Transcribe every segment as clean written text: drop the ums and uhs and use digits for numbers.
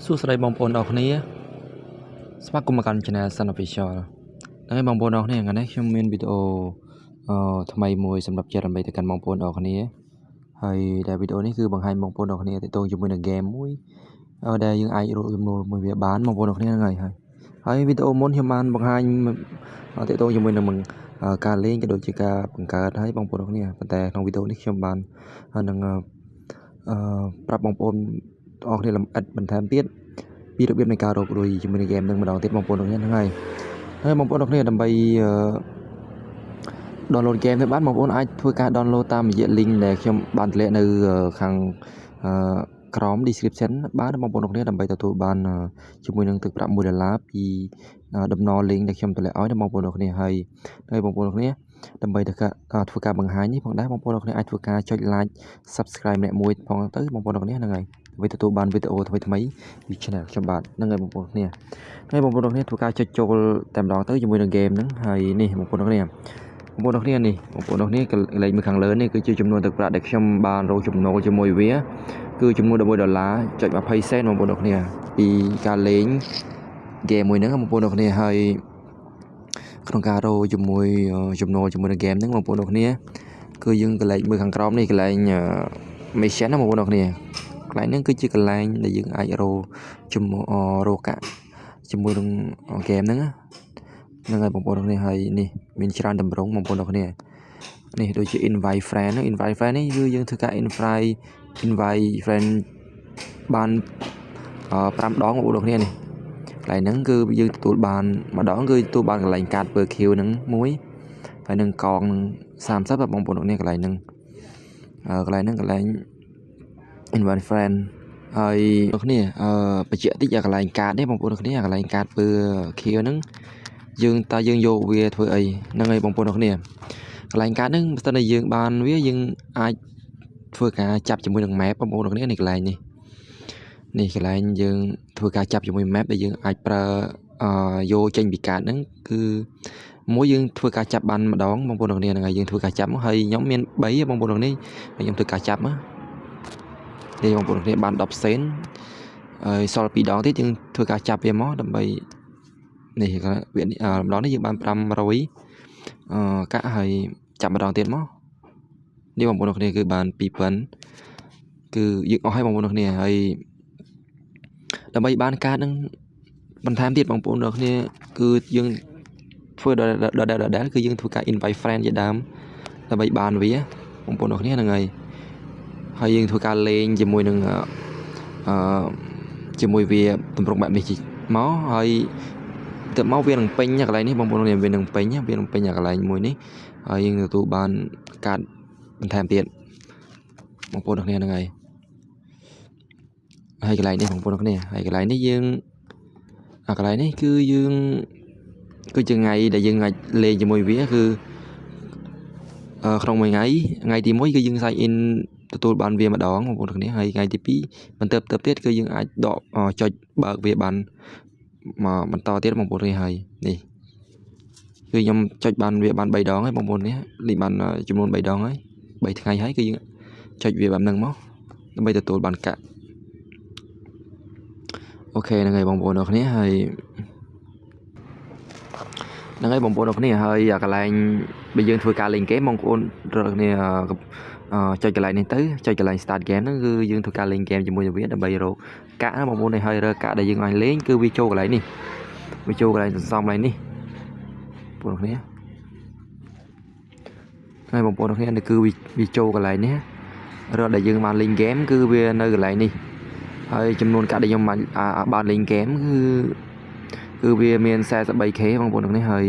សួស្តីបងប្អូនអរគ្នាស្វាគមន៍មកកាន់ Channel Sun Official ហើយបងប្អូនអរគ្នាថ្ងៃនេះខ្ញុំមានវីដេអូថ្មីមួយសម្រាប់ចែករំលែកទៅកាន់បងប្អូនអរគ្នាហើយដែលវីដេអូនេះគឺបង្ហាញបងប្អូនអរគ្នាទាក់ទងជាមួយនឹង game មួយដែលយើងអាចរកចំណូលមួយវាបានបងប្អូនអរគ្នាហ្នឹងហើយវីដេអូមុនខ្ញុំបានបង្ហាញទាក់ទងជាមួយនឹងការលេងក៏ដូចជាការបង្កើតហើយបងប្អូនអរគ្នាប៉ុន្តែក្នុងវីដេអូនេះខ្ញុំបាននឹងប្រាប់បងប្អូនអរគ្នាលម្អិតបន្ថែមទៀតពីរបៀបនៃការរកលុយជាមួយនឹង game នឹងម្ដងទៀតបងប្អូនអរគ្នាហ្នឹងហើយបងប្អូនអរគ្នាដើម្បីdownload game ទៅបានបងប្អូនអាចធ្វើការ download តាមរយៈ link ដែលខ្ញុំបានតម្លាក់នៅខាងក្រោម description បានបងប្អូនអរគ្នាដើម្បីទទួលបានជាមួយនឹងទឹកប្រាក់$1ពីដំណ link ដែលខ្ញុំតម្លាក់ឲ្យបងប្អូនអរគ្នាហើយបងប្អូនអរគ្នាដើម្បីធ្វើការបង្ហាញនេះផងដែរបងប្អូនអរគ្នាអាចធ្វើការចុច like subscribe ម្នាក់មួយផងទៅបងប្អូនអរគ្នាហ្នឹងហើយដើម្បីទទួលបានវីដេអូថ្មីពី channel ខ្ញុំបាទហ្នឹងហើយបងប្អូនគ្នាហើយបងប្អូនអរគ្នាធ្វើការចុចចូលតែម្ដងទៅជាមួយនឹង game ហ្នឹងហើយនេះបងប្អូនអរគ្នាបងប្អូនអរគ្នានេះបងប្អូនអរគ្នាលេខមើលខាងលើនេះគឺជាចំនួនទឹកប្រាក់ដែលខ្ញុំបានរកចំណូលជាមួយវាគឺចំនួន$11.20សេនបងប្អូនអរគ្នាពីការលេង game មួយហ្នឹងបងប្អូនអរគ្នាហើយក្នុងការរកជាមួយចំណូលជាមួយនឹង game ហ្នឹងបងប្អូនអរគ្នាគឺយើងកន្លែងមើលខាងក្រោមនេះកន្លែង mission ណាបងប្អូនអរគ្នាកន្លែងហ្នឹងគឺជាកន្លែងដែលយើងអាចរកកាក់ជាមួយនឹង game ហ្នឹងហ្នឹងហើយបងប្អូនអរគ្នាហើយនេះមានច្រើនតម្រងបងប្អូនអរគ្នានេះដូចជា invite friend នេះគឺយើងធ្វើការ invite friend បាន5 ដងបងប្អូនអរគ្នានេះកន្លែងហ្នឹងគឺយើងទទួលបានម្ដងគឺទទួលបានកន្លែងកាត per Q ហ្នឹងមួយហើយនឹងកង30បងប្អូនអរគ្នាកន្លែងហ្នឹងកន្លែង invite friend ហើយបងប្អូនគ្នាបញ្ជាក់តិចកន្លែងកាតនេះបងប្អូនគ្នាកន្លែងកាត per Q ហ្នឹងយើងយកវាធ្វើអីហ្នឹងហើយបងប្អូនអរគ្នាកន្លែងកាតហ្នឹងបើសិនតែយើងបានវាយើងអាចធ្វើការចាប់ជាមួយនឹង map បងប្អូនអរគ្នានេះកន្លែងនេះកន្លែងយើងធ្វើការចាប់ជាមួយ map ដែលយើងអាចប្រើយកចេញពីកាតហ្នឹងគឺមួយយើងធ្វើការចាប់បានម្ដងបងប្អូនអរគ្នាហ្នឹងហើយយើងធ្វើការចាប់ហើយខ្ញុំមាន3បងប្អូនអរគ្នាហើយខ្ញុំធ្វើការចាប់នេះបងប្អូនអរគ្នាបាន10សេនហើយសល់2ដងទៀតយើងធ្វើការចាប់វាមកដើម្បីនេះវាម្ដងនេះយើងបាន500កាក់ហើយចាប់ម្ដងទៀតមកនេះបងប្អូនអរគ្នាគឺបាន2000គឺយើងអស់ហើយបងប្អូនអរគ្នាហើយដើម្បីបានកាតហ្នឹងបន្ថែមទៀតបងប្អូនអរគ្នាគឺយើងធ្វើដល់គឺយើងធ្វើការ invite friend ជាដើមដើម្បីបានវាបងប្អូនអរគ្នាហ្នឹងហើយយើងធ្វើការលេងជាមួយនឹងជាមួយវាតម្រង់បែបនេះមកហើយទៅមកវានឹងពេញកន្លែងនេះបងប្អូនវានឹងពេញកន្លែងមួយនេះហើយយើងទទួលបានកាតបន្ថែមទៀតបងប្អូនអរគ្នាហ្នឹងហើយកន្លែងនេះបងប្អូនអរគ្នាហើយកន្លែងនេះយើងកន្លែងនេះគឺយើងគឺជាថ្ងៃដែលយើងអាចលេងជាមួយវាគឺក្នុងមួយថ្ងៃទី1គឺយើង sign in ទទួលបានវាម្ដងបងប្អូនគ្នាហើយថ្ងៃទី2បន្តទៅទៀតគឺយើងអាចដកចុចបើកវាបានមកបន្តទៀតបងប្អូនគ្នាហើយនេះគឺខ្ញុំចុចបានវាបាន3ដងហើយបងប្អូននេះលេងបានចំនួន3ដងហើយ3ថ្ងៃហើយគឺយើងចុចវាបែបហ្នឹងមកដើម្បីទទួលបានកាក់អូខេហ្នឹងហើយបងប្អូនអរគ្នាហើយហ្នឹងហើយបងប្អូនអរគ្នាហើយកន្លែងបើយើងធ្វើការលេង game បងប្អូនរកគ្នាចុចកន្លែងនេះទៅចុចកន្លែង start game ហ្នឹងគឺយើងធ្វើការលេង game ជាមួយនឹងវាដើម្បីរកកាក់ណាបងប្អូនហើយរកកាក់ដែលយើងអាចលេងគឺវាចូលកន្លែងនេះវាចូលកន្លែងសន្សំកន្លែងនេះបងប្អូនគ្នាហើយបងប្អូនអរគ្នាគឺវាចូលកន្លែងនេះរកដែលយើងបានលេង game គឺវានៅកន្លែងនេះហើយចំនួនកាក់ដែលខ្ញុំបានលេង game គឺវាមាន 43k បងប្អូននេះហើយ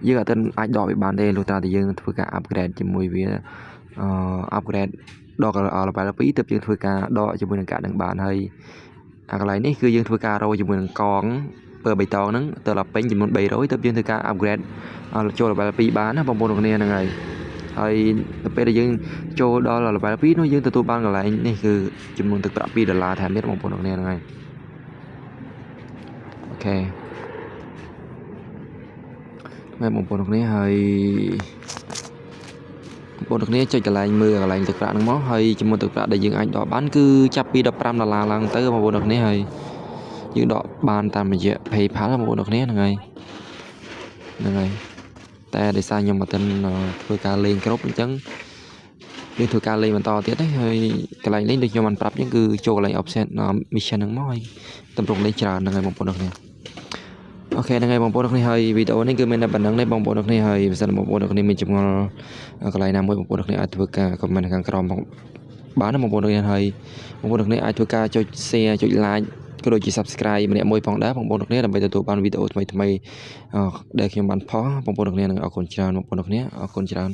យើងអត់ទាន់អាចដកវាបានទេលុះត្រាតែយើងធ្វើការ upgrade ជាមួយវាupgrade ដល់ level 2ទើបយើងធ្វើការដកជាមួយនឹងកាក់នឹងបានហើយកន្លែងនេះគឺយើងធ្វើការរកជាមួយនឹងកងពើបៃតងហ្នឹងទៅដល់ពេញចំនួន300ទើបយើងធ្វើការ upgrade ចូល level 2បានណាបងប្អូនគ្នាហ្នឹងហើយទៅពេលដែលយើងចូលដល់ level 2នោះយើងទទួលបានកន្លែងនេះគឺចំនួនទឹកប្រាក់$2ថែមទៀតបងប្អូនគ្នាហ្នឹងហើយអូខេហើយបងប្អូនគ្នាហើយ បងប្អូនគ្នាចុចកន្លែងមើលកន្លែងទឹកប្រាក់ហ្នឹងមកហើយចំនួនទឹកប្រាក់ដែលយើងអាចដកបានគឺចាប់ពី$15ឡើងទៅបងប្អូនគ្នាហើយយើងដកបានតាមរយៈ PayPal បងប្អូនគ្នាហ្នឹងហើយតែដោយសារខ្ញុំអត់ទាន់ធ្វើការលេងគ្រប់អញ្ចឹងយើងធ្វើការលេងបន្តទៀតទេហើយកន្លែងលេងដូចខ្ញុំបានប្រាប់អញ្ចឹងគឺចូលកន្លែង option mission ហ្នឹងមកហើយតម្រង់លេងច្រើនហ្នឹងហើយបងប្អូនគ្នាអូខេហ្នឹងហើយបងប្អូនគ្នាហើយវីដេអូនេះគឺមានតែប៉ុណ្្នឹងទេបងប្អូនគ្នាហើយបើសិនបងប្អូនគ្នាមានចម្ងល់កន្លែងណាមួយបងប្អូនគ្នាអាចធ្វើការ comment ខាងក្រោមបានណាបងប្អូនគ្នាហើយបងប្អូនគ្នាអាចធ្វើការចុច share ចុច like ក៏ដូចជា subscribe ម្នាក់មួយផងដែរបងប្អូនគ្នាដើម្បីទទួលបានវីដេអូថ្មីៗដែលខ្ញុំបានផុសបងប្អូនគ្នានឹងអរគុណច្រើនបងប្អូនគ្នាអរគុណច្រើន